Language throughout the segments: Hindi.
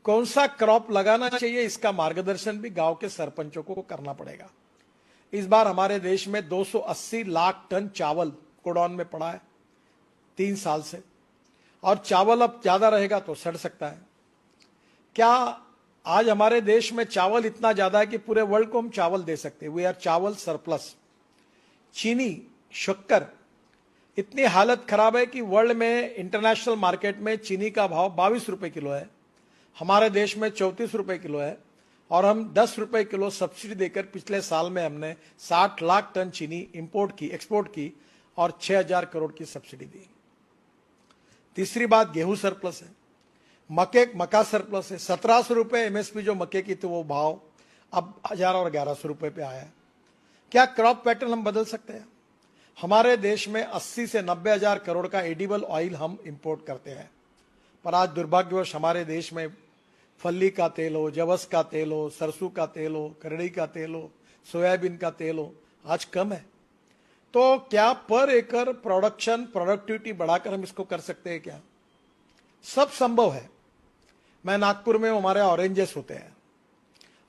कौन सा क्रॉप लगाना चाहिए, इसका मार्गदर्शन भी गांव के सरपंचों को करना पड़ेगा। इस बार हमारे देश में 280 लाख टन चावल गोडाउन में पड़ा है 3 साल से, और चावल अब ज्यादा रहेगा तो सड़ सकता है। क्या आज हमारे देश में चावल इतना ज्यादा है कि पूरे वर्ल्ड को हम चावल दे सकते हैं? वी आर चावल सरप्लस। चीनी, शक्कर, इतनी हालत खराब है कि वर्ल्ड में इंटरनेशनल मार्केट में चीनी का भाव 22 रुपए किलो है, हमारे देश में 34 रुपए किलो है, और हम 10 रुपए किलो सब्सिडी देकर पिछले साल में हमने 60 लाख टन चीनी एक्सपोर्ट की और 6000 करोड़ की सब्सिडी दी। तीसरी बात, गेहूं सरप्लस है, मक्का सरप्लस है। 1700 रुपए एमएसपी जो मक्के की थी वो भाव अब 1000 और 1100 रुपए पे आया है। क्या क्रॉप पैटर्न हम बदल सकते हैं? हमारे देश में 80 से 90 हजार करोड़ का एडिबल ऑयल हम इंपोर्ट करते हैं, पर आज दुर्भाग्यवश हमारे देश में फल्ली का तेल हो, जवस का तेल हो, सरसों का तेल हो, करड़ी का तेल हो, सोयाबीन का तेल हो, आज कम है। तो क्या पर एकड़ प्रोडक्टिविटी बढ़ाकर हम इसको कर सकते हैं? क्या सब संभव है। मैं नागपुर में, हमारे ऑरेंजेस होते हैं,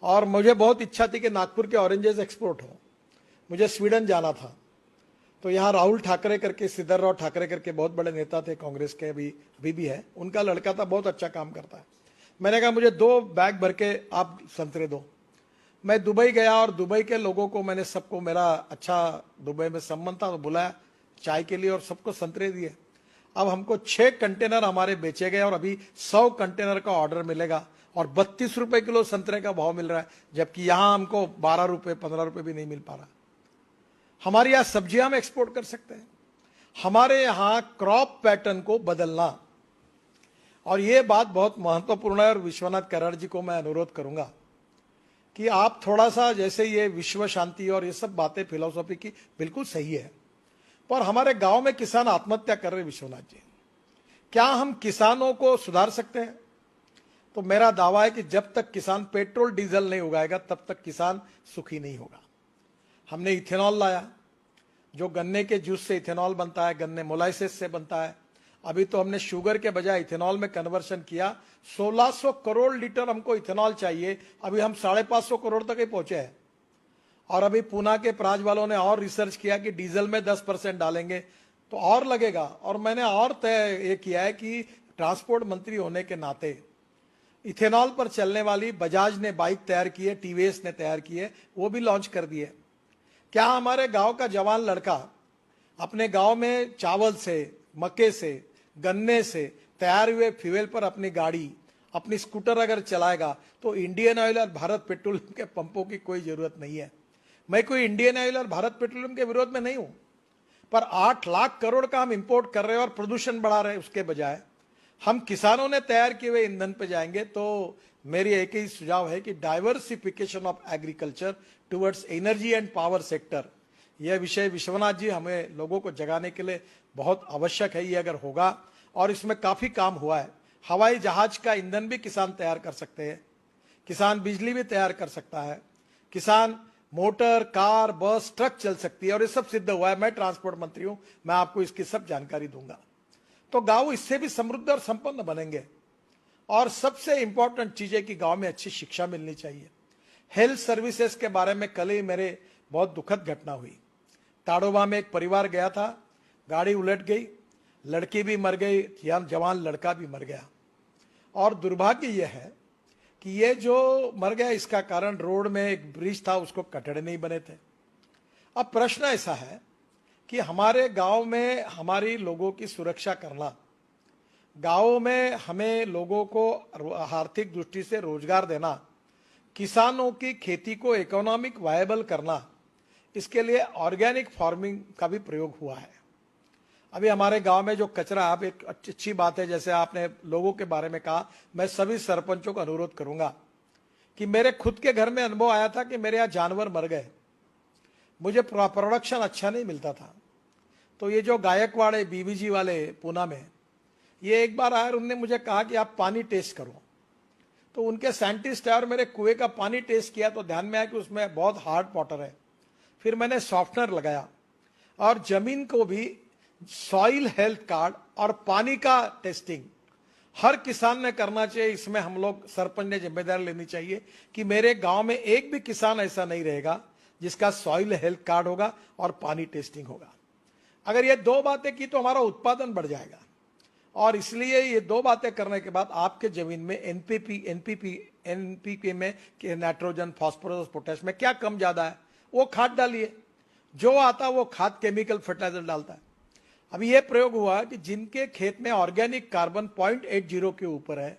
और मुझे बहुत इच्छा थी कि नागपुर के ऑरेंजेस एक्सपोर्ट हो। मुझे स्वीडन जाना था, तो यहाँ राहुल ठाकरे करके, सिद्धरराव ठाकरे करके बहुत बड़े नेता थे कांग्रेस के, अभी भी है, उनका लड़का था, बहुत अच्छा काम करता है। मैंने कहा मुझे 2 बैग भर के आप संतरे दो। मैं दुबई गया और दुबई के लोगों को मैंने सबको, मेरा अच्छा दुबई में संबंध था, तो बुलाया चाय के लिए और सबको संतरे दिए। अब हमको 6 कंटेनर हमारे बेचे गए और अभी 100 कंटेनर का ऑर्डर मिलेगा, और 32 रुपए किलो संतरे का भाव मिल रहा है, जबकि यहां हमको 12 रुपए 15 रुपए भी नहीं मिल पा रहा। हमारे यहां सब्जियां हम एक्सपोर्ट कर सकते हैं। हमारे यहां क्रॉप पैटर्न को बदलना, और यह बात बहुत महत्वपूर्ण है, और विश्वनाथ कराड़ जी को मैं अनुरोध करूंगा कि आप थोड़ा सा, जैसे ये विश्व शांति और ये सब बातें फिलोसॉफी की बिल्कुल सही है, पर हमारे गांव में किसान आत्महत्या कर रहे। विश्वनाथ जी, क्या हम किसानों को सुधार सकते हैं? तो मेरा दावा है कि जब तक किसान पेट्रोल डीजल नहीं उगाएगा तब तक किसान सुखी नहीं होगा। हमने इथेनॉल लाया, जो गन्ने के जूस से इथेनॉल बनता है, गन्ने मोलाइसिस से बनता है। अभी तो हमने शुगर के बजाय इथेनॉल में कन्वर्शन किया। 1600 करोड़ लीटर हमको इथेनॉल चाहिए, अभी हम 550 करोड़ तक ही पहुंचे हैं। और अभी पूना के प्राज वालों ने और रिसर्च किया कि डीजल में 10% डालेंगे तो और लगेगा। और मैंने और तय ये किया है कि ट्रांसपोर्ट मंत्री होने के नाते इथेनॉल पर चलने वाली बजाज ने बाइक तैयार की है, टीवीएस ने तैयार की है, वो भी लॉन्च कर दी है। क्या हमारे गांव का जवान लड़का अपने गांव में चावल से, मक्के से, गन्ने से तैयार हुए फ्यूल पर अपनी गाड़ी, अपनी स्कूटर अगर चलाएगा तो इंडियन ऑयल और भारत पेट्रोलियम के पंपों की कोई जरूरत नहीं है। मैं कोई इंडियन ऑयल और भारत पेट्रोलियम के विरोध में नहीं हूं, पर 8 लाख करोड़ का हम इंपोर्ट कर रहे हैं और प्रदूषण बढ़ा रहे हैं। उसके बजाय हम किसानों ने तैयार किए हुए ईंधन पे जाएंगे। तो मेरी एक ही सुझाव है कि diversification of agriculture towards energy and power sector, यह विषय विश्वनाथ जी हमें लोगों को जगाने के लिए बहुत आवश्यक है। ये अगर होगा, और इसमें काफी काम हुआ है, हवाई जहाज का ईंधन भी किसान तैयार कर सकते हैं, किसान बिजली भी तैयार कर सकता है, किसान मोटर, कार, बस, ट्रक चल सकती है, और ये सब सिद्ध हुआ है। मैं ट्रांसपोर्ट मंत्री हूं, मैं आपको इसकी सब जानकारी दूंगा। तो गांव इससे भी समृद्ध और संपन्न बनेंगे। और सबसे इंपॉर्टेंट चीज है कि गांव में अच्छी शिक्षा मिलनी चाहिए। हेल्थ सर्विसेज के बारे में कल ही मेरे बहुत दुखद घटना हुई। ताड़ोबा में एक परिवार गया था, गाड़ी उलट गई, लड़की भी मर गई, जवान लड़का भी मर गया। और दुर्भाग्य यह है कि ये जो मर गया इसका कारण रोड में एक ब्रिज था, उसको कटड़े नहीं बने थे। अब प्रश्न ऐसा है कि हमारे गांव में हमारी लोगों की सुरक्षा करना, गांव में हमें लोगों को आर्थिक दृष्टि से रोजगार देना, किसानों की खेती को इकोनॉमिक वायबल करना, इसके लिए ऑर्गेनिक फार्मिंग का भी प्रयोग हुआ है। अभी हमारे गांव में जो कचरा, आप एक अच्छी बात है, जैसे आपने लोगों के बारे में कहा, मैं सभी सरपंचों को अनुरोध करूंगा कि मेरे खुद के घर में अनुभव आया था कि मेरे यहाँ जानवर मर गए, मुझे प्रोडक्शन अच्छा नहीं मिलता था। तो ये जो गायकवाड़ है, बीबीजी वाले पूना में, ये एक बार आए, उन्होंने मुझे कहा कि आप पानी टेस्ट करो। तो उनके साइंटिस्ट है और मेरे कुएं का पानी टेस्ट किया तो ध्यान में आया कि उसमें बहुत हार्ड वाटर है। फिर मैंने सॉफ्टनर लगाया और जमीन को भी सॉइल हेल्थ कार्ड और पानी का टेस्टिंग हर किसान ने करना चाहिए। इसमें हम लोग सरपंच ने जिम्मेदारी लेनी चाहिए कि मेरे गांव में एक भी किसान ऐसा नहीं रहेगा जिसका सॉइल हेल्थ कार्ड होगा और पानी टेस्टिंग होगा। अगर ये दो बातें की तो हमारा उत्पादन बढ़ जाएगा। और इसलिए ये दो बातें करने के बाद आपके जमीन में एनपीपी में नाइट्रोजन, फास्फोरस, पोटेश में क्या कम ज्यादा है वो खाद डालिए। जो आता वो खाद केमिकल फर्टिलाइजर डालता है। अभी ये प्रयोग हुआ कि जिनके खेत में ऑर्गेनिक कार्बन 0.80 के ऊपर है